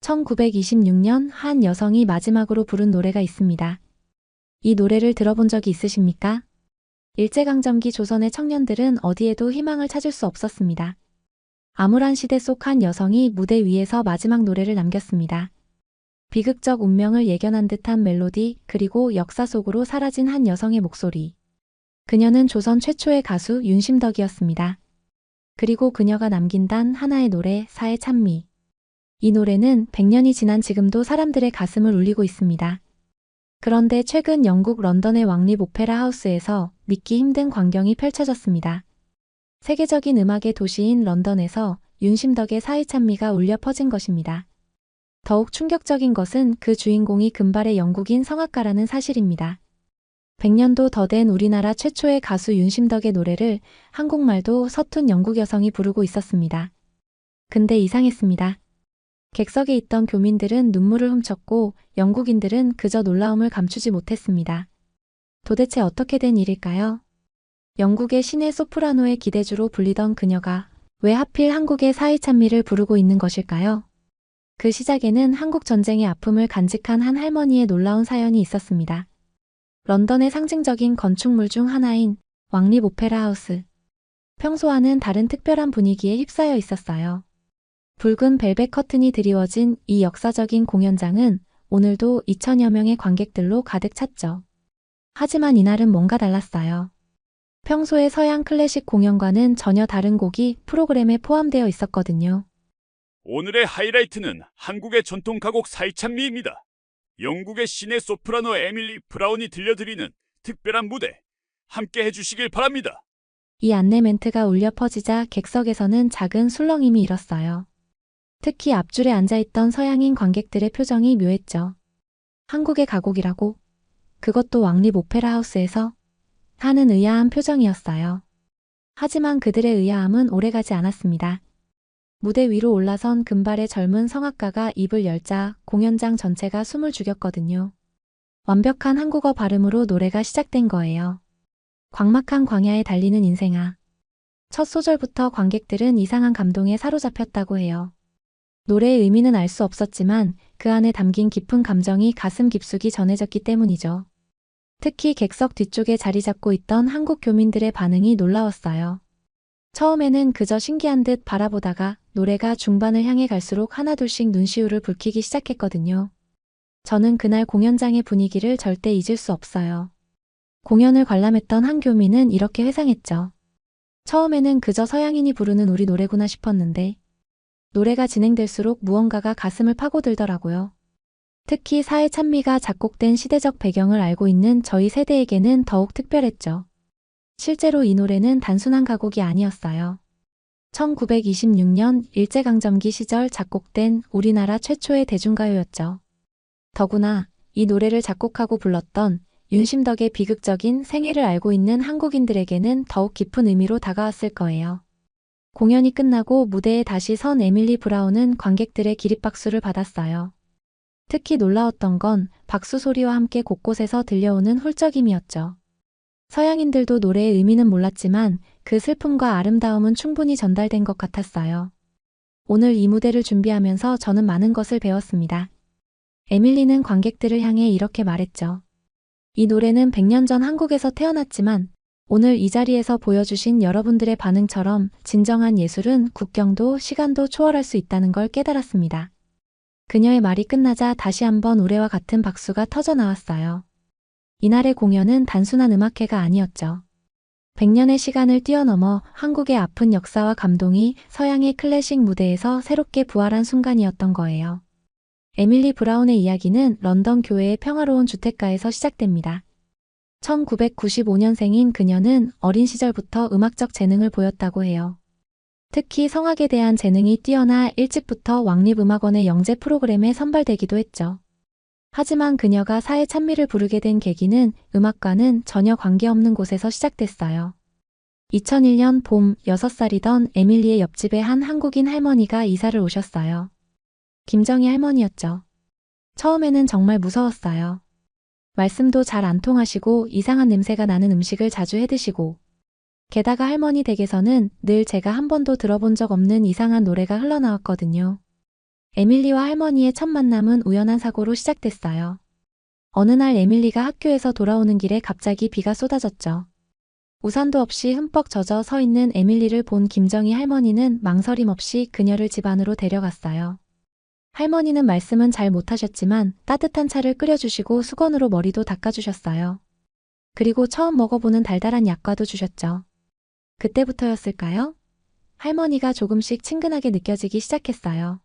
1926년 한 여성이 마지막으로 부른 노래가 있습니다. 이 노래를 들어본 적이 있으십니까? 일제강점기 조선의 청년들은 어디에도 희망을 찾을 수 없었습니다. 암울한 시대 속 한 여성이 무대 위에서 마지막 노래를 남겼습니다. 비극적 운명을 예견한 듯한 멜로디, 그리고 역사 속으로 사라진 한 여성의 목소리. 그녀는 조선 최초의 가수 윤심덕이었습니다. 그리고 그녀가 남긴 단 하나의 노래, 사의 찬미. 이 노래는 100년이 지난 지금도 사람들의 가슴을 울리고 있습니다. 그런데 최근 영국 런던의 왕립 오페라 하우스에서 믿기 힘든 광경이 펼쳐졌습니다. 세계적인 음악의 도시인 런던에서 윤심덕의 사의 찬미가 울려 퍼진 것입니다. 더욱 충격적인 것은 그 주인공이 금발의 영국인 성악가라는 사실입니다. 100년도 더 된 우리나라 최초의 가수 윤심덕의 노래를 한국말도 서툰 영국 여성이 부르고 있었습니다. 근데 이상했습니다. 객석에 있던 교민들은 눈물을 훔쳤고 영국인들은 그저 놀라움을 감추지 못했습니다. 도대체 어떻게 된 일일까요? 영국의 신의 소프라노의 기대주로 불리던 그녀가 왜 하필 한국의 사의 찬미를 부르고 있는 것일까요? 그 시작에는 한국 전쟁의 아픔을 간직한 한 할머니의 놀라운 사연이 있었습니다. 런던의 상징적인 건축물 중 하나인 왕립 오페라 하우스. 평소와는 다른 특별한 분위기에 휩싸여 있었어요. 붉은 벨벳 커튼이 드리워진 이 역사적인 공연장은 오늘도 2000여 명의 관객들로 가득 찼죠. 하지만 이날은 뭔가 달랐어요. 평소의 서양 클래식 공연과는 전혀 다른 곡이 프로그램에 포함되어 있었거든요. 오늘의 하이라이트는 한국의 전통 가곡 사의 찬미입니다. 영국의 신의 소프라노 에밀리 브라운이 들려드리는 특별한 무대, 함께 해주시길 바랍니다. 이 안내 멘트가 울려 퍼지자 객석에서는 작은 술렁임이 일었어요. 특히 앞줄에 앉아있던 서양인 관객들의 표정이 묘했죠. 한국의 가곡이라고? 그것도 왕립 오페라 하우스에서? 하는 의아한 표정이었어요. 하지만 그들의 의아함은 오래가지 않았습니다. 무대 위로 올라선 금발의 젊은 성악가가 입을 열자 공연장 전체가 숨을 죽였거든요. 완벽한 한국어 발음으로 노래가 시작된 거예요. 광막한 광야에 달리는 인생아. 첫 소절부터 관객들은 이상한 감동에 사로잡혔다고 해요. 노래의 의미는 알 수 없었지만 그 안에 담긴 깊은 감정이 가슴 깊숙이 전해졌기 때문이죠. 특히 객석 뒤쪽에 자리 잡고 있던 한국 교민들의 반응이 놀라웠어요. 처음에는 그저 신기한 듯 바라보다가 노래가 중반을 향해 갈수록 하나둘씩 눈시울을 붉히기 시작했거든요. 저는 그날 공연장의 분위기를 절대 잊을 수 없어요. 공연을 관람했던 한 교민은 이렇게 회상했죠. 처음에는 그저 서양인이 부르는 우리 노래구나 싶었는데 노래가 진행될수록 무언가가 가슴을 파고들더라고요. 특히 사의 찬미가 작곡된 시대적 배경을 알고 있는 저희 세대에게는 더욱 특별했죠. 실제로 이 노래는 단순한 가곡이 아니었어요. 1926년 일제강점기 시절 작곡된 우리나라 최초의 대중가요였죠. 더구나 이 노래를 작곡하고 불렀던 윤심덕의 비극적인 생애를 알고 있는 한국인들에게는 더욱 깊은 의미로 다가왔을 거예요. 공연이 끝나고 무대에 다시 선 에밀리 브라운은 관객들의 기립박수를 받았어요. 특히 놀라웠던 건 박수 소리와 함께 곳곳에서 들려오는 훌쩍임이었죠. 서양인들도 노래의 의미는 몰랐지만 그 슬픔과 아름다움은 충분히 전달된 것 같았어요. 오늘 이 무대를 준비하면서 저는 많은 것을 배웠습니다. 에밀리는 관객들을 향해 이렇게 말했죠. 이 노래는 100년 전 한국에서 태어났지만 오늘 이 자리에서 보여주신 여러분들의 반응처럼 진정한 예술은 국경도 시간도 초월할 수 있다는 걸 깨달았습니다. 그녀의 말이 끝나자 다시 한번 우레와 같은 박수가 터져 나왔어요. 이날의 공연은 단순한 음악회가 아니었죠. 100년의 시간을 뛰어넘어 한국의 아픈 역사와 감동이 서양의 클래식 무대에서 새롭게 부활한 순간이었던 거예요. 에밀리 브라운의 이야기는 런던 교회의 평화로운 주택가에서 시작됩니다. 1995년생인 그녀는 어린 시절부터 음악적 재능을 보였다고 해요. 특히 성악에 대한 재능이 뛰어나 일찍부터 왕립음악원의 영재 프로그램에 선발되기도 했죠. 하지만 그녀가 사의 찬미를 부르게 된 계기는 음악과는 전혀 관계없는 곳에서 시작됐어요. 2001년 봄 6살이던 에밀리의 옆집에 한 한국인 할머니가 이사를 오셨어요. 김정희 할머니였죠. 처음에는 정말 무서웠어요. 말씀도 잘 안 통하시고 이상한 냄새가 나는 음식을 자주 해드시고 게다가 할머니 댁에서는 늘 제가 한 번도 들어본 적 없는 이상한 노래가 흘러나왔거든요. 에밀리와 할머니의 첫 만남은 우연한 사고로 시작됐어요. 어느 날 에밀리가 학교에서 돌아오는 길에 갑자기 비가 쏟아졌죠. 우산도 없이 흠뻑 젖어 서 있는 에밀리를 본 김정희 할머니는 망설임 없이 그녀를 집 안으로 데려갔어요. 할머니는 말씀은 잘 못하셨지만 따뜻한 차를 끓여주시고 수건으로 머리도 닦아주셨어요. 그리고 처음 먹어보는 달달한 약과도 주셨죠. 그때부터였을까요? 할머니가 조금씩 친근하게 느껴지기 시작했어요.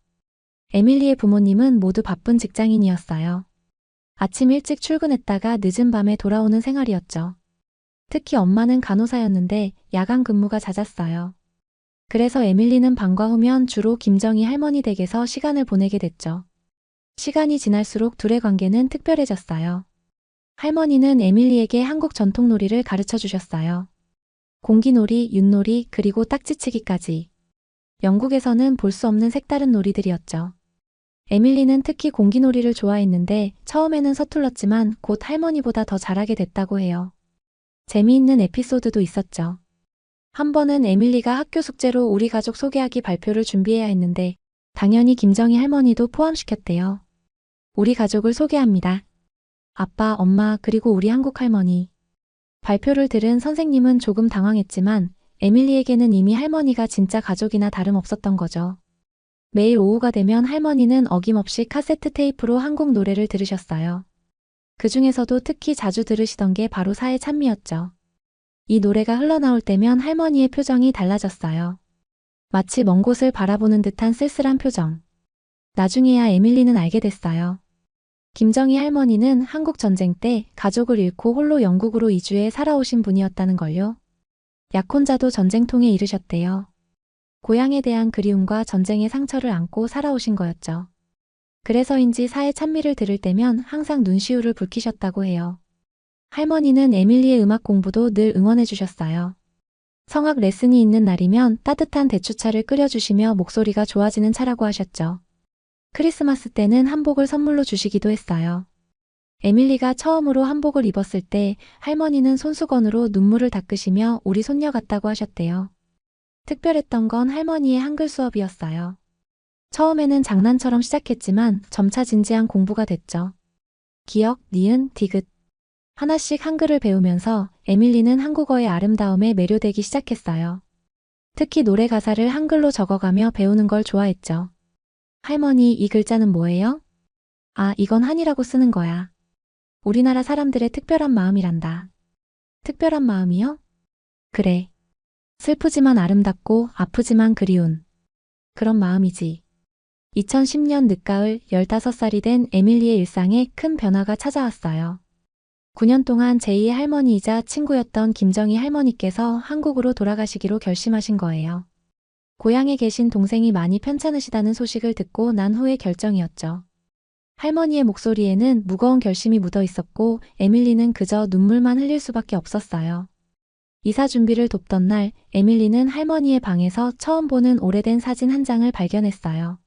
에밀리의 부모님은 모두 바쁜 직장인이었어요. 아침 일찍 출근했다가 늦은 밤에 돌아오는 생활이었죠. 특히 엄마는 간호사였는데 야간 근무가 잦았어요. 그래서 에밀리는 방과 후면 주로 김정희 할머니 댁에서 시간을 보내게 됐죠. 시간이 지날수록 둘의 관계는 특별해졌어요. 할머니는 에밀리에게 한국 전통놀이를 가르쳐 주셨어요. 공기놀이, 윷놀이, 그리고 딱지치기까지. 영국에서는 볼 수 없는 색다른 놀이들이었죠. 에밀리는 특히 공기놀이를 좋아했는데 처음에는 서툴렀지만 곧 할머니보다 더 잘하게 됐다고 해요. 재미있는 에피소드도 있었죠. 한 번은 에밀리가 학교 숙제로 우리 가족 소개하기 발표를 준비해야 했는데 당연히 김정희 할머니도 포함시켰대요. 우리 가족을 소개합니다. 아빠, 엄마, 그리고 우리 한국 할머니. 발표를 들은 선생님은 조금 당황했지만 에밀리에게는 이미 할머니가 진짜 가족이나 다름없었던 거죠. 매일 오후가 되면 할머니는 어김없이 카세트 테이프로 한국 노래를 들으셨어요. 그 중에서도 특히 자주 들으시던 게 바로 사회 찬미였죠. 이 노래가 흘러나올 때면 할머니의 표정이 달라졌어요. 마치 먼 곳을 바라보는 듯한 쓸쓸한 표정. 나중에야 에밀리는 알게 됐어요. 김정희 할머니는 한국 전쟁 때 가족을 잃고 홀로 영국으로 이주해 살아오신 분이었다는 걸요. 약혼자도 전쟁통에 이르셨대요. 고향에 대한 그리움과 전쟁의 상처를 안고 살아오신 거였죠. 그래서인지 사회 찬미를 들을 때면 항상 눈시울을 붉히셨다고 해요. 할머니는 에밀리의 음악 공부도 늘 응원해 주셨어요. 성악 레슨이 있는 날이면 따뜻한 대추차를 끓여주시며 목소리가 좋아지는 차라고 하셨죠. 크리스마스 때는 한복을 선물로 주시기도 했어요. 에밀리가 처음으로 한복을 입었을 때 할머니는 손수건으로 눈물을 닦으시며 우리 손녀 같다고 하셨대요. 특별했던 건 할머니의 한글 수업이었어요. 처음에는 장난처럼 시작했지만 점차 진지한 공부가 됐죠. 기역, 니은, 디귿. 하나씩 한글을 배우면서 에밀리는 한국어의 아름다움에 매료되기 시작했어요. 특히 노래 가사를 한글로 적어가며 배우는 걸 좋아했죠. 할머니, 이 글자는 뭐예요? 아, 이건 한이라고 쓰는 거야. 우리나라 사람들의 특별한 마음이란다. 특별한 마음이요? 그래. 슬프지만 아름답고 아프지만 그리운 그런 마음이지. 2010년 늦가을 15살이 된 에밀리의 일상에 큰 변화가 찾아왔어요. 9년 동안 제2의 할머니이자 친구였던 김정희 할머니께서 한국으로 돌아가시기로 결심하신 거예요. 고향에 계신 동생이 많이 편찮으시다는 소식을 듣고 난 후의 결정이었죠. 할머니의 목소리에는 무거운 결심이 묻어 있었고 에밀리는 그저 눈물만 흘릴 수밖에 없었어요. 이사 준비를 돕던 날 에밀리는 할머니의 방에서 처음 보는 오래된 사진 한 장을 발견했어요.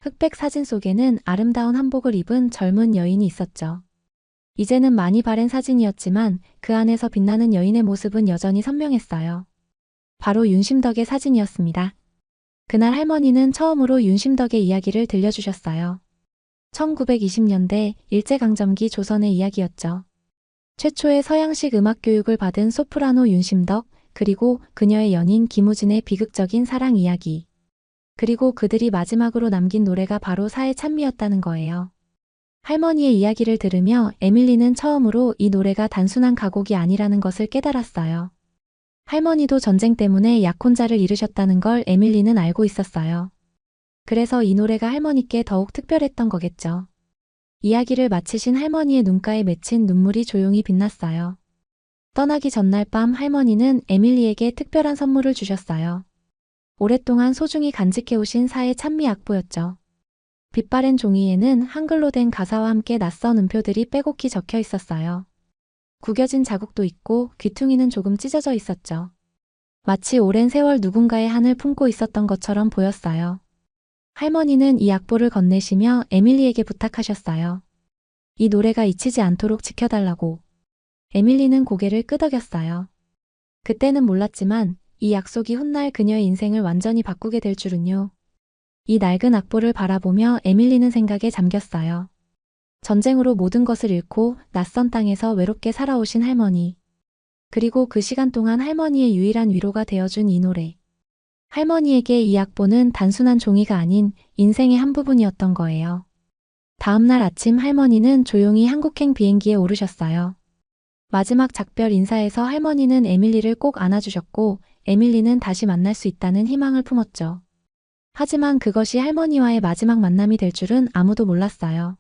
흑백 사진 속에는 아름다운 한복을 입은 젊은 여인이 있었죠. 이제는 많이 바랜 사진이었지만 그 안에서 빛나는 여인의 모습은 여전히 선명했어요. 바로 윤심덕의 사진이었습니다. 그날 할머니는 처음으로 윤심덕의 이야기를 들려주셨어요. 1920년대 일제강점기 조선의 이야기였죠. 최초의 서양식 음악 교육을 받은 소프라노 윤심덕, 그리고 그녀의 연인 김우진의 비극적인 사랑 이야기. 그리고 그들이 마지막으로 남긴 노래가 바로 사회 찬미였다는 거예요. 할머니의 이야기를 들으며 에밀리는 처음으로 이 노래가 단순한 가곡이 아니라는 것을 깨달았어요. 할머니도 전쟁 때문에 약혼자를 잃으셨다는 걸 에밀리는 알고 있었어요. 그래서 이 노래가 할머니께 더욱 특별했던 거겠죠. 이야기를 마치신 할머니의 눈가에 맺힌 눈물이 조용히 빛났어요. 떠나기 전날 밤 할머니는 에밀리에게 특별한 선물을 주셨어요. 오랫동안 소중히 간직해오신 사의 찬미 악보였죠. 빛바랜 종이에는 한글로 된 가사와 함께 낯선 음표들이 빼곡히 적혀 있었어요. 구겨진 자국도 있고 귀퉁이는 조금 찢어져 있었죠. 마치 오랜 세월 누군가의 한을 품고 있었던 것처럼 보였어요. 할머니는 이 악보를 건네시며 에밀리에게 부탁하셨어요. 이 노래가 잊히지 않도록 지켜달라고. 에밀리는 고개를 끄덕였어요. 그때는 몰랐지만 이 약속이 훗날 그녀의 인생을 완전히 바꾸게 될 줄은요. 이 낡은 악보를 바라보며 에밀리는 생각에 잠겼어요. 전쟁으로 모든 것을 잃고 낯선 땅에서 외롭게 살아오신 할머니. 그리고 그 시간 동안 할머니의 유일한 위로가 되어준 이 노래. 할머니에게 이 악보는 단순한 종이가 아닌 인생의 한 부분이었던 거예요. 다음 날 아침 할머니는 조용히 한국행 비행기에 오르셨어요. 마지막 작별 인사에서 할머니는 에밀리를 꼭 안아주셨고 에밀리는 다시 만날 수 있다는 희망을 품었죠. 하지만 그것이 할머니와의 마지막 만남이 될 줄은 아무도 몰랐어요.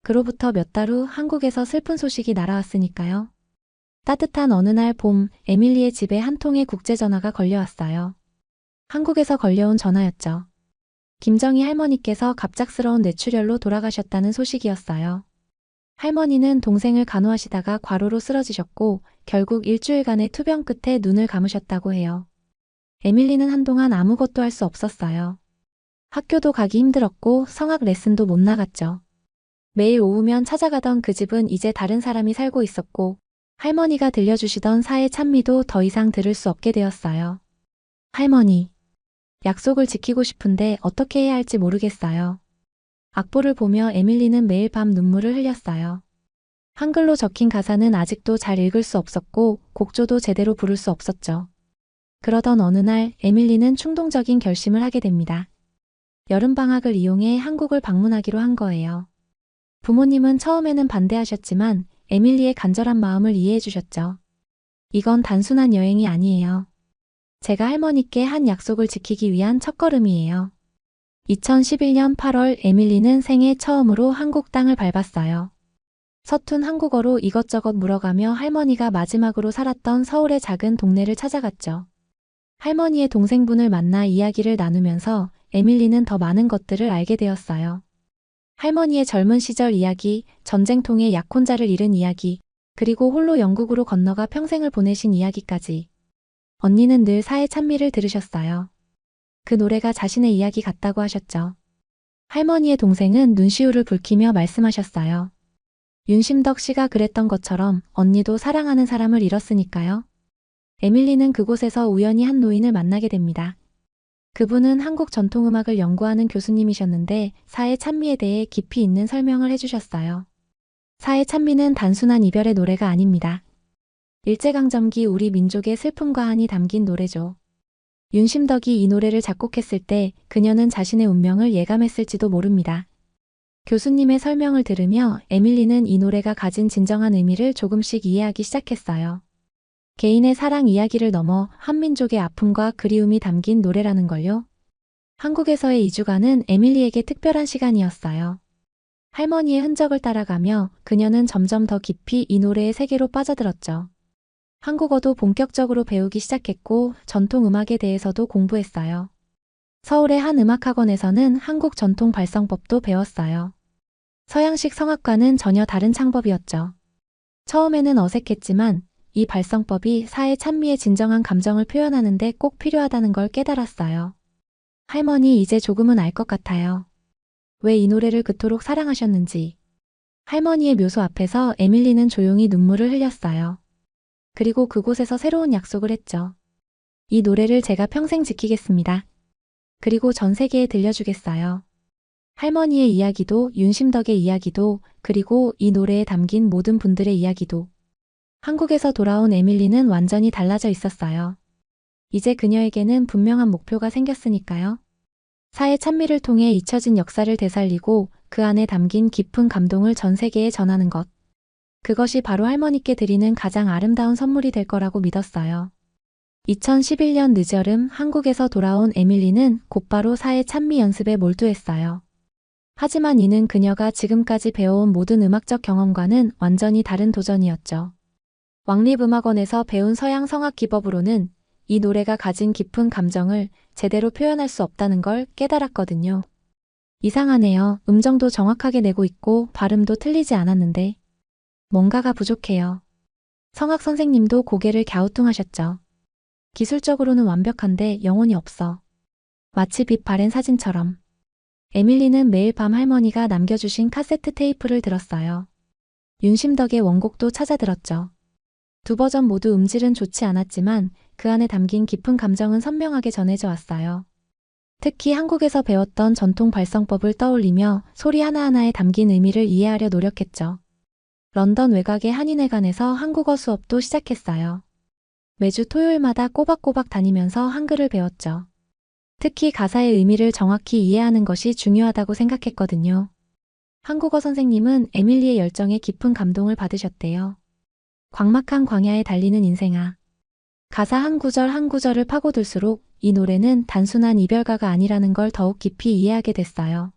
그로부터 몇 달 후 한국에서 슬픈 소식이 날아왔으니까요. 따뜻한 어느 날 봄, 에밀리의 집에 한 통의 국제전화가 걸려왔어요. 한국에서 걸려온 전화였죠. 김정희 할머니께서 갑작스러운 뇌출혈로 돌아가셨다는 소식이었어요. 할머니는 동생을 간호하시다가 과로로 쓰러지셨고 결국 일주일간의 투병 끝에 눈을 감으셨다고 해요. 에밀리는 한동안 아무것도 할 수 없었어요. 학교도 가기 힘들었고 성악 레슨도 못 나갔죠. 매일 오후면 찾아가던 그 집은 이제 다른 사람이 살고 있었고 할머니가 들려주시던 사의 찬미도 더 이상 들을 수 없게 되었어요. 할머니. 약속을 지키고 싶은데 어떻게 해야 할지 모르겠어요. 악보를 보며 에밀리는 매일 밤 눈물을 흘렸어요. 한글로 적힌 가사는 아직도 잘 읽을 수 없었고 곡조도 제대로 부를 수 없었죠. 그러던 어느 날 에밀리는 충동적인 결심을 하게 됩니다. 여름방학을 이용해 한국을 방문하기로 한 거예요. 부모님은 처음에는 반대하셨지만 에밀리의 간절한 마음을 이해해 주셨죠. 이건 단순한 여행이 아니에요. 제가 할머니께 한 약속을 지키기 위한 첫걸음이에요. 2011년 8월 에밀리는 생애 처음으로 한국 땅을 밟았어요. 서툰 한국어로 이것저것 물어가며 할머니가 마지막으로 살았던 서울의 작은 동네를 찾아갔죠. 할머니의 동생분을 만나 이야기를 나누면서 에밀리는 더 많은 것들을 알게 되었어요. 할머니의 젊은 시절 이야기, 전쟁통에 약혼자를 잃은 이야기, 그리고 홀로 영국으로 건너가 평생을 보내신 이야기까지. 언니는 늘 사의 찬미를 들으셨어요. 그 노래가 자신의 이야기 같다고 하셨죠. 할머니의 동생은 눈시울을 붉히며 말씀하셨어요. 윤심덕 씨가 그랬던 것처럼 언니도 사랑하는 사람을 잃었으니까요. 에밀리는 그곳에서 우연히 한 노인을 만나게 됩니다. 그분은 한국 전통음악을 연구하는 교수님이셨는데 사의 찬미에 대해 깊이 있는 설명을 해주셨어요. 사의 찬미는 단순한 이별의 노래가 아닙니다. 일제강점기 우리 민족의 슬픔과 한이 담긴 노래죠. 윤심덕이 이 노래를 작곡했을 때 그녀는 자신의 운명을 예감했을지도 모릅니다. 교수님의 설명을 들으며 에밀리는 이 노래가 가진 진정한 의미를 조금씩 이해하기 시작했어요. 개인의 사랑 이야기를 넘어 한민족의 아픔과 그리움이 담긴 노래라는 걸요. 한국에서의 2주간은 에밀리에게 특별한 시간이었어요. 할머니의 흔적을 따라가며 그녀는 점점 더 깊이 이 노래의 세계로 빠져들었죠. 한국어도 본격적으로 배우기 시작했고 전통 음악에 대해서도 공부했어요. 서울의 한 음악학원에서는 한국 전통 발성법도 배웠어요. 서양식 성악과는 전혀 다른 창법이었죠. 처음에는 어색했지만 이 발성법이 사의 찬미의 진정한 감정을 표현하는 데 꼭 필요하다는 걸 깨달았어요. 할머니 이제 조금은 알 것 같아요. 왜 이 노래를 그토록 사랑하셨는지. 할머니의 묘소 앞에서 에밀리는 조용히 눈물을 흘렸어요. 그리고 그곳에서 새로운 약속을 했죠. 이 노래를 제가 평생 지키겠습니다. 그리고 전 세계에 들려주겠어요. 할머니의 이야기도 윤심덕의 이야기도 그리고 이 노래에 담긴 모든 분들의 이야기도. 한국에서 돌아온 에밀리는 완전히 달라져 있었어요. 이제 그녀에게는 분명한 목표가 생겼으니까요. 사의 찬미를 통해 잊혀진 역사를 되살리고 그 안에 담긴 깊은 감동을 전 세계에 전하는 것. 그것이 바로 할머니께 드리는 가장 아름다운 선물이 될 거라고 믿었어요. 2011년 늦여름 한국에서 돌아온 에밀리는 곧바로 사의 찬미 연습에 몰두했어요. 하지만 이는 그녀가 지금까지 배워온 모든 음악적 경험과는 완전히 다른 도전이었죠. 왕립음악원에서 배운 서양 성악 기법으로는 이 노래가 가진 깊은 감정을 제대로 표현할 수 없다는 걸 깨달았거든요. 이상하네요. 음정도 정확하게 내고 있고 발음도 틀리지 않았는데. 뭔가가 부족해요. 성악 선생님도 고개를 갸우뚱하셨죠. 기술적으로는 완벽한데 영혼이 없어. 마치 빛 바랜 사진처럼. 에밀리는 매일 밤 할머니가 남겨주신 카세트 테이프를 들었어요. 윤심덕의 원곡도 찾아 들었죠. 두 버전 모두 음질은 좋지 않았지만 그 안에 담긴 깊은 감정은 선명하게 전해져 왔어요. 특히 한국에서 배웠던 전통 발성법을 떠올리며 소리 하나하나에 담긴 의미를 이해하려 노력했죠. 런던 외곽의 한인회관에서 한국어 수업도 시작했어요. 매주 토요일마다 꼬박꼬박 다니면서 한글을 배웠죠. 특히 가사의 의미를 정확히 이해하는 것이 중요하다고 생각했거든요. 한국어 선생님은 에밀리의 열정에 깊은 감동을 받으셨대요. 광막한 광야에 달리는 인생아. 가사 한 구절 한 구절을 파고들수록 이 노래는 단순한 이별가가 아니라는 걸 더욱 깊이 이해하게 됐어요.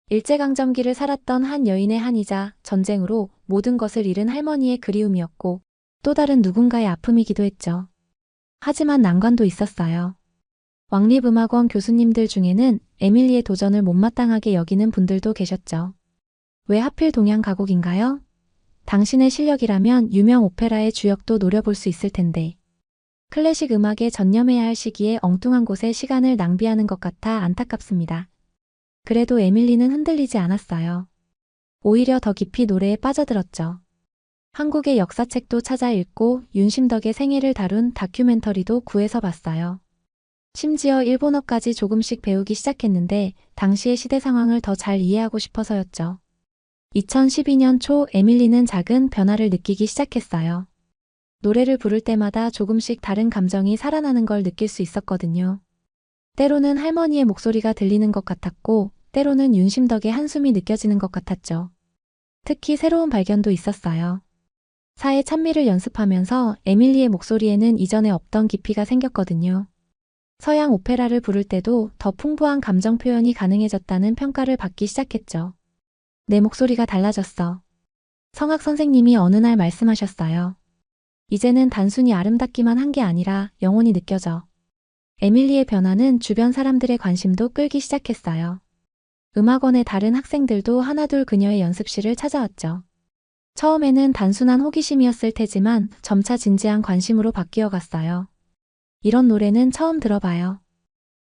일제강점기를 살았던 한 여인의 한이자 전쟁으로 모든 것을 잃은 할머니의 그리움이었고 또 다른 누군가의 아픔이기도 했죠. 하지만 난관도 있었어요. 왕립음악원 교수님들 중에는 에밀리의 도전을 못마땅하게 여기는 분들도 계셨죠. 왜 하필 동양 가곡인가요? 당신의 실력이라면 유명 오페라의 주역도 노려볼 수 있을 텐데. 클래식 음악에 전념해야 할 시기에 엉뚱한 곳에 시간을 낭비하는 것 같아 안타깝습니다. 그래도 에밀리는 흔들리지 않았어요. 오히려 더 깊이 노래에 빠져들었죠. 한국의 역사책도 찾아 읽고 윤심덕의 생애를 다룬 다큐멘터리도 구해서 봤어요. 심지어 일본어까지 조금씩 배우기 시작했는데 당시의 시대 상황을 더 잘 이해하고 싶어서였죠. 2012년 초 에밀리는 작은 변화를 느끼기 시작했어요. 노래를 부를 때마다 조금씩 다른 감정이 살아나는 걸 느낄 수 있었거든요. 때로는 할머니의 목소리가 들리는 것 같았고, 때로는 윤심덕의 한숨이 느껴지는 것 같았죠. 특히 새로운 발견도 있었어요. 사회 찬미를 연습하면서 에밀리의 목소리에는 이전에 없던 깊이가 생겼거든요. 서양 오페라를 부를 때도 더 풍부한 감정 표현이 가능해졌다는 평가를 받기 시작했죠. 내 목소리가 달라졌어. 성악 선생님이 어느 날 말씀하셨어요. 이제는 단순히 아름답기만 한 게 아니라 영혼이 느껴져. 에밀리의 변화는 주변 사람들의 관심도 끌기 시작했어요. 음악원의 다른 학생들도 하나둘 그녀의 연습실을 찾아왔죠. 처음에는 단순한 호기심이었을 테지만 점차 진지한 관심으로 바뀌어 갔어요. 이런 노래는 처음 들어봐요.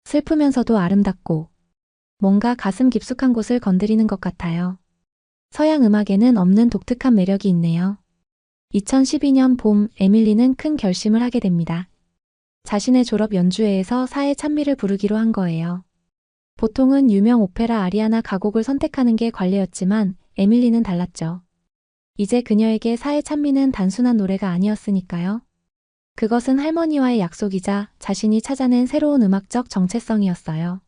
슬프면서도 아름답고 뭔가 가슴 깊숙한 곳을 건드리는 것 같아요. 서양 음악에는 없는 독특한 매력이 있네요. 2012년 봄 에밀리는 큰 결심을 하게 됩니다. 자신의 졸업 연주회에서 사회 찬미를 부르기로 한 거예요. 보통은 유명 오페라 아리아나 가곡을 선택하는 게 관례였지만 에밀리는 달랐죠. 이제 그녀에게 사회 찬미는 단순한 노래가 아니었으니까요. 그것은 할머니와의 약속이자 자신이 찾아낸 새로운 음악적 정체성이었어요.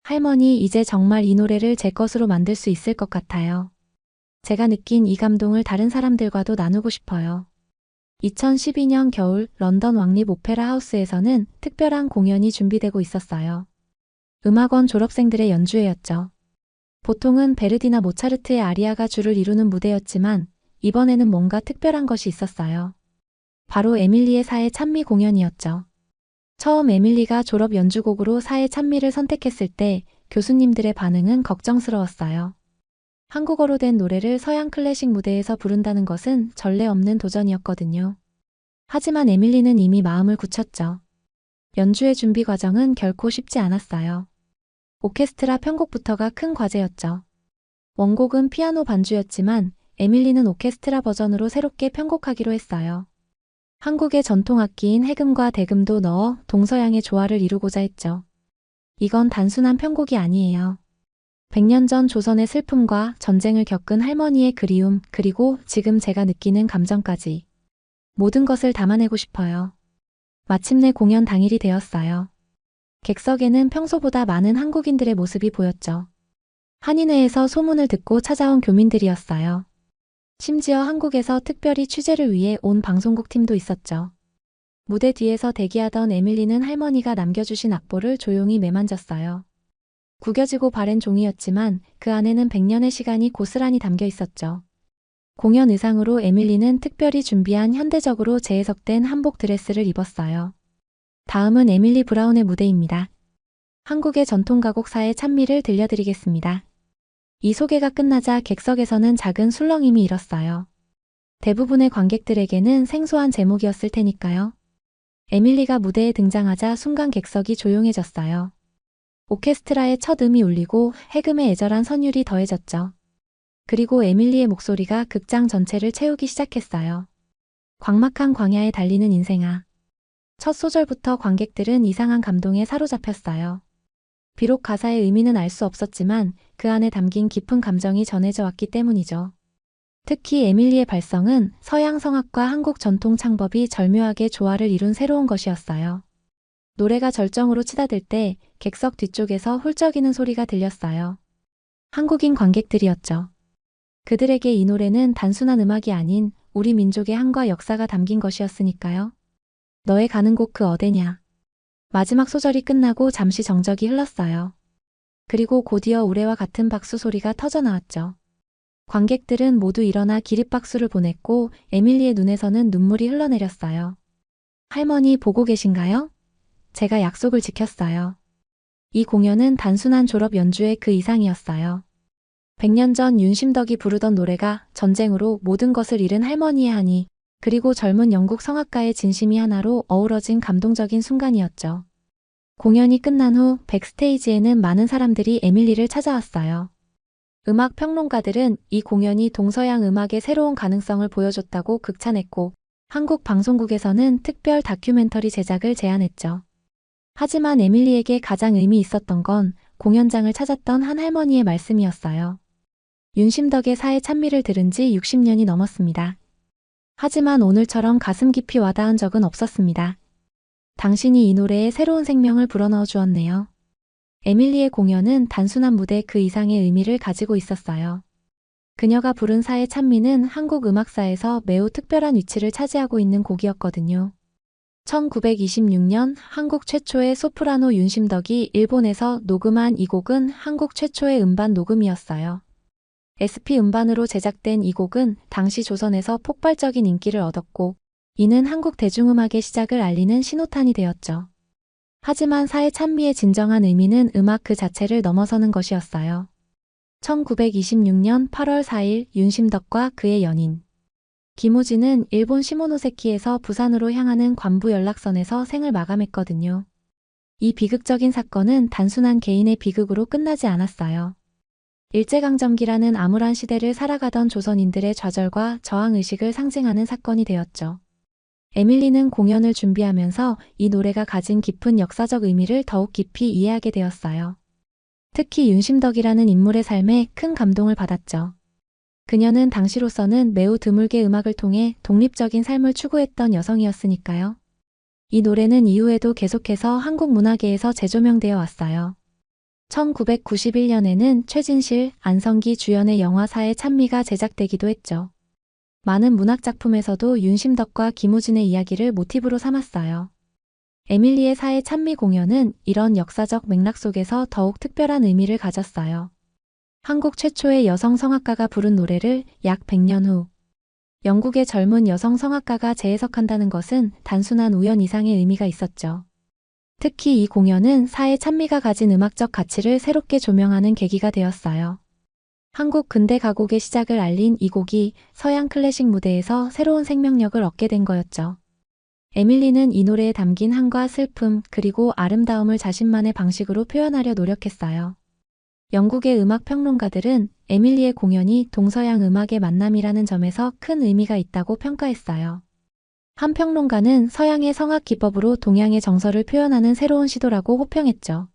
할머니, 이제 정말 이 노래를 제 것으로 만들 수 있을 것 같아요. 제가 느낀 이 감동을 다른 사람들과도 나누고 싶어요. 2012년 겨울 런던 왕립 오페라 하우스에서는 특별한 공연이 준비되고 있었어요. 음악원 졸업생들의 연주회였죠. 보통은 베르디나 모차르트의 아리아가 주를 이루는 무대였지만 이번에는 뭔가 특별한 것이 있었어요. 바로 에밀리의 사회 찬미 공연이었죠. 처음 에밀리가 졸업 연주곡으로 사회 찬미를 선택했을 때 교수님들의 반응은 걱정스러웠어요. 한국어로 된 노래를 서양 클래식 무대에서 부른다는 것은 전례 없는 도전이었거든요. 하지만 에밀리는 이미 마음을 굳혔죠. 연주의 준비 과정은 결코 쉽지 않았어요. 오케스트라 편곡부터가 큰 과제였죠. 원곡은 피아노 반주였지만 에밀리는 오케스트라 버전으로 새롭게 편곡하기로 했어요. 한국의 전통악기인 해금과 대금도 넣어 동서양의 조화를 이루고자 했죠. 이건 단순한 편곡이 아니에요. 100년 전 조선의 슬픔과 전쟁을 겪은 할머니의 그리움, 그리고 지금 제가 느끼는 감정까지. 모든 것을 담아내고 싶어요. 마침내 공연 당일이 되었어요. 객석에는 평소보다 많은 한국인들의 모습이 보였죠. 한인회에서 소문을 듣고 찾아온 교민들이었어요. 심지어 한국에서 특별히 취재를 위해 온 방송국 팀도 있었죠. 무대 뒤에서 대기하던 에밀리는 할머니가 남겨주신 악보를 조용히 매만졌어요. 구겨지고 바랜 종이였지만 그 안에는 100년의 시간이 고스란히 담겨 있었죠. 공연 의상으로 에밀리는 특별히 준비한 현대적으로 재해석된 한복 드레스를 입었어요. 다음은 에밀리 브라운의 무대입니다. 한국의 전통 가곡사의 찬미를 들려드리겠습니다. 이 소개가 끝나자 객석에서는 작은 술렁임이 일었어요. 대부분의 관객들에게는 생소한 제목이었을 테니까요. 에밀리가 무대에 등장하자 순간 객석이 조용해졌어요. 오케스트라의 첫 음이 울리고 해금의 애절한 선율이 더해졌죠. 그리고 에밀리의 목소리가 극장 전체를 채우기 시작했어요. 광막한 광야에 달리는 인생아. 첫 소절부터 관객들은 이상한 감동에 사로잡혔어요. 비록 가사의 의미는 알 수 없었지만 그 안에 담긴 깊은 감정이 전해져 왔기 때문이죠. 특히 에밀리의 발성은 서양 성악과 한국 전통 창법이 절묘하게 조화를 이룬 새로운 것이었어요. 노래가 절정으로 치닫을 때 객석 뒤쪽에서 훌쩍이는 소리가 들렸어요. 한국인 관객들이었죠. 그들에게 이 노래는 단순한 음악이 아닌 우리 민족의 한과 역사가 담긴 것이었으니까요. 너의 가는 곳 그 어디냐. 마지막 소절이 끝나고 잠시 정적이 흘렀어요. 그리고 곧이어 우레와 같은 박수 소리가 터져나왔죠. 관객들은 모두 일어나 기립박수를 보냈고 에밀리의 눈에서는 눈물이 흘러내렸어요. 할머니 보고 계신가요? 제가 약속을 지켰어요. 이 공연은 단순한 졸업 연주의 그 이상이었어요. 100년 전 윤심덕이 부르던 노래가 전쟁으로 모든 것을 잃은 할머니의 한이, 그리고 젊은 영국 성악가의 진심이 하나로 어우러진 감동적인 순간이었죠. 공연이 끝난 후 백스테이지에는 많은 사람들이 에밀리를 찾아왔어요. 음악 평론가들은 이 공연이 동서양 음악의 새로운 가능성을 보여줬다고 극찬했고, 한국 방송국에서는 특별 다큐멘터리 제작을 제안했죠. 하지만 에밀리에게 가장 의미 있었던 건 공연장을 찾았던 한 할머니의 말씀이었어요. 윤심덕의 사회 찬미를 들은 지 60년이 넘었습니다. 하지만 오늘처럼 가슴 깊이 와닿은 적은 없었습니다. 당신이 이 노래에 새로운 생명을 불어넣어 주었네요. 에밀리의 공연은 단순한 무대 그 이상의 의미를 가지고 있었어요. 그녀가 부른 사회 찬미는 한국 음악사에서 매우 특별한 위치를 차지하고 있는 곡이었거든요. 1926년 한국 최초의 소프라노 윤심덕이 일본에서 녹음한 이 곡은 한국 최초의 음반 녹음이었어요. SP 음반으로 제작된 이 곡은 당시 조선에서 폭발적인 인기를 얻었고, 이는 한국 대중음악의 시작을 알리는 신호탄이 되었죠. 하지만 사회 찬미의 진정한 의미는 음악 그 자체를 넘어서는 것이었어요. 1926년 8월 4일 윤심덕과 그의 연인 김우진은 일본 시모노세키에서 부산으로 향하는 관부 연락선에서 생을 마감했거든요. 이 비극적인 사건은 단순한 개인의 비극으로 끝나지 않았어요. 일제강점기라는 암울한 시대를 살아가던 조선인들의 좌절과 저항의식을 상징하는 사건이 되었죠. 에밀리는 공연을 준비하면서 이 노래가 가진 깊은 역사적 의미를 더욱 깊이 이해하게 되었어요. 특히 윤심덕이라는 인물의 삶에 큰 감동을 받았죠. 그녀는 당시로서는 매우 드물게 음악을 통해 독립적인 삶을 추구했던 여성이었으니까요. 이 노래는 이후에도 계속해서 한국 문화계에서 재조명되어 왔어요. 1991년에는 최진실, 안성기 주연의 영화 사회 찬미가 제작되기도 했죠. 많은 문학작품에서도 윤심덕과 김우진의 이야기를 모티브로 삼았어요. 에밀리의 사회 찬미 공연은 이런 역사적 맥락 속에서 더욱 특별한 의미를 가졌어요. 한국 최초의 여성 성악가가 부른 노래를 약 100년 후 영국의 젊은 여성 성악가가 재해석한다는 것은 단순한 우연 이상의 의미가 있었죠. 특히 이 공연은 사회 찬미가 가진 음악적 가치를 새롭게 조명하는 계기가 되었어요. 한국 근대 가곡의 시작을 알린 이 곡이 서양 클래식 무대에서 새로운 생명력을 얻게 된 거였죠. 에밀리는 이 노래에 담긴 한과 슬픔 그리고 아름다움을 자신만의 방식으로 표현하려 노력했어요. 영국의 음악 평론가들은 에밀리의 공연이 동서양 음악의 만남이라는 점에서 큰 의미가 있다고 평가했어요. 한 평론가는 서양의 성악 기법으로 동양의 정서를 표현하는 새로운 시도라고 호평했죠.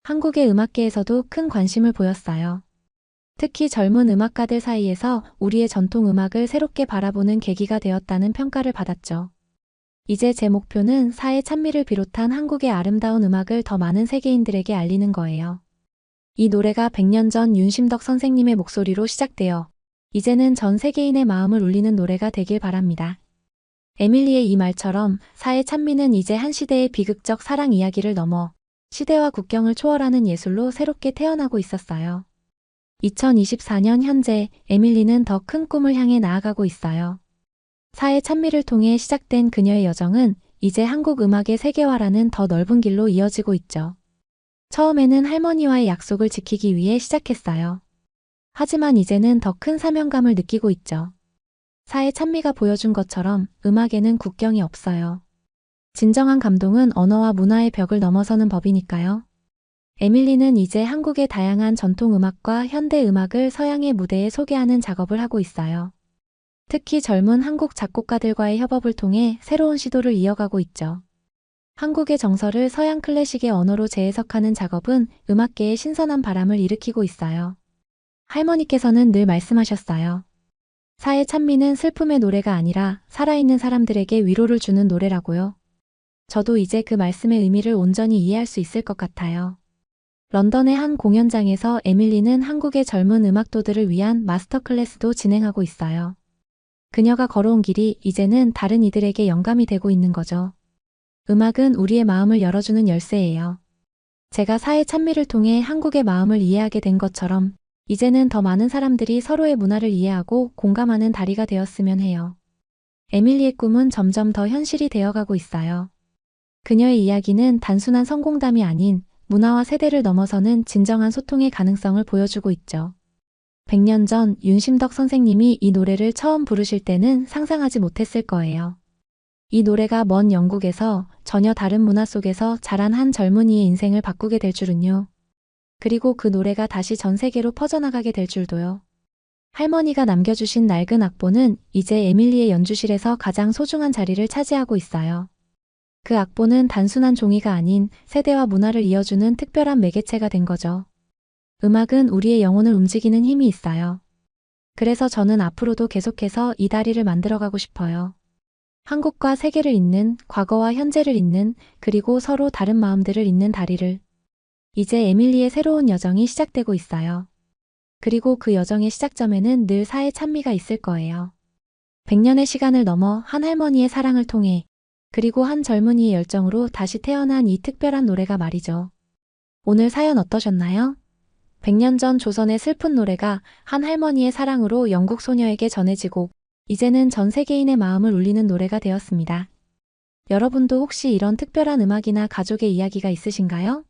한국의 음악계에서도 큰 관심을 보였어요. 특히 젊은 음악가들 사이에서 우리의 전통 음악을 새롭게 바라보는 계기가 되었다는 평가를 받았죠. 이제 제 목표는 사회 찬미를 비롯한 한국의 아름다운 음악을 더 많은 세계인들에게 알리는 거예요. 이 노래가 100년 전 윤심덕 선생님의 목소리로 시작되어 이제는 전 세계인의 마음을 울리는 노래가 되길 바랍니다. 에밀리의 이 말처럼 사회 찬미는 이제 한 시대의 비극적 사랑 이야기를 넘어 시대와 국경을 초월하는 예술로 새롭게 태어나고 있었어요. 2024년 현재 에밀리는 더 큰 꿈을 향해 나아가고 있어요. 사회 찬미를 통해 시작된 그녀의 여정은 이제 한국 음악의 세계화라는 더 넓은 길로 이어지고 있죠. 처음에는 할머니와의 약속을 지키기 위해 시작했어요. 하지만 이제는 더 큰 사명감을 느끼고 있죠. 사회 찬미가 보여준 것처럼 음악에는 국경이 없어요. 진정한 감동은 언어와 문화의 벽을 넘어서는 법이니까요. 에밀리는 이제 한국의 다양한 전통 음악과 현대 음악을 서양의 무대에 소개하는 작업을 하고 있어요. 특히 젊은 한국 작곡가들과의 협업을 통해 새로운 시도를 이어가고 있죠. 한국의 정서를 서양 클래식의 언어로 재해석하는 작업은 음악계에 신선한 바람을 일으키고 있어요. 할머니께서는 늘 말씀하셨어요. 사회 찬미는 슬픔의 노래가 아니라 살아있는 사람들에게 위로를 주는 노래라고요. 저도 이제 그 말씀의 의미를 온전히 이해할 수 있을 것 같아요. 런던의 한 공연장에서 에밀리는 한국의 젊은 음악도들을 위한 마스터 클래스도 진행하고 있어요. 그녀가 걸어온 길이 이제는 다른 이들에게 영감이 되고 있는 거죠. 음악은 우리의 마음을 열어주는 열쇠예요. 제가 사회 찬미를 통해 한국의 마음을 이해하게 된 것처럼 이제는 더 많은 사람들이 서로의 문화를 이해하고 공감하는 다리가 되었으면 해요. 에밀리의 꿈은 점점 더 현실이 되어가고 있어요. 그녀의 이야기는 단순한 성공담이 아닌 문화와 세대를 넘어서는 진정한 소통의 가능성을 보여주고 있죠. 100년 전 윤심덕 선생님이 이 노래를 처음 부르실 때는 상상하지 못했을 거예요. 이 노래가 먼 영국에서 전혀 다른 문화 속에서 자란 한 젊은이의 인생을 바꾸게 될 줄은요. 그리고 그 노래가 다시 전 세계로 퍼져나가게 될 줄도요. 할머니가 남겨주신 낡은 악보는 이제 에밀리의 연주실에서 가장 소중한 자리를 차지하고 있어요. 그 악보는 단순한 종이가 아닌 세대와 문화를 이어주는 특별한 매개체가 된 거죠. 음악은 우리의 영혼을 움직이는 힘이 있어요. 그래서 저는 앞으로도 계속해서 이 다리를 만들어가고 싶어요. 한국과 세계를 잇는, 과거와 현재를 잇는, 그리고 서로 다른 마음들을 잇는 다리를. 이제 에밀리의 새로운 여정이 시작되고 있어요. 그리고 그 여정의 시작점에는 늘 사회 찬미가 있을 거예요. 100년의 시간을 넘어 한 할머니의 사랑을 통해 그리고 한 젊은이의 열정으로 다시 태어난 이 특별한 노래가 말이죠. 오늘 사연 어떠셨나요? 100년 전 조선의 슬픈 노래가 한 할머니의 사랑으로 영국 소녀에게 전해지고 이제는 전 세계인의 마음을 울리는 노래가 되었습니다. 여러분도 혹시 이런 특별한 음악이나 가족의 이야기가 있으신가요?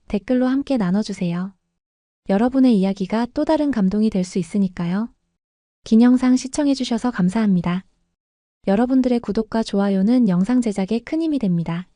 댓글로 함께 나눠주세요. 여러분의 이야기가 또 다른 감동이 될 수 있으니까요. 긴 영상 시청해주셔서 감사합니다. 여러분들의 구독과 좋아요는 영상 제작에 큰 힘이 됩니다.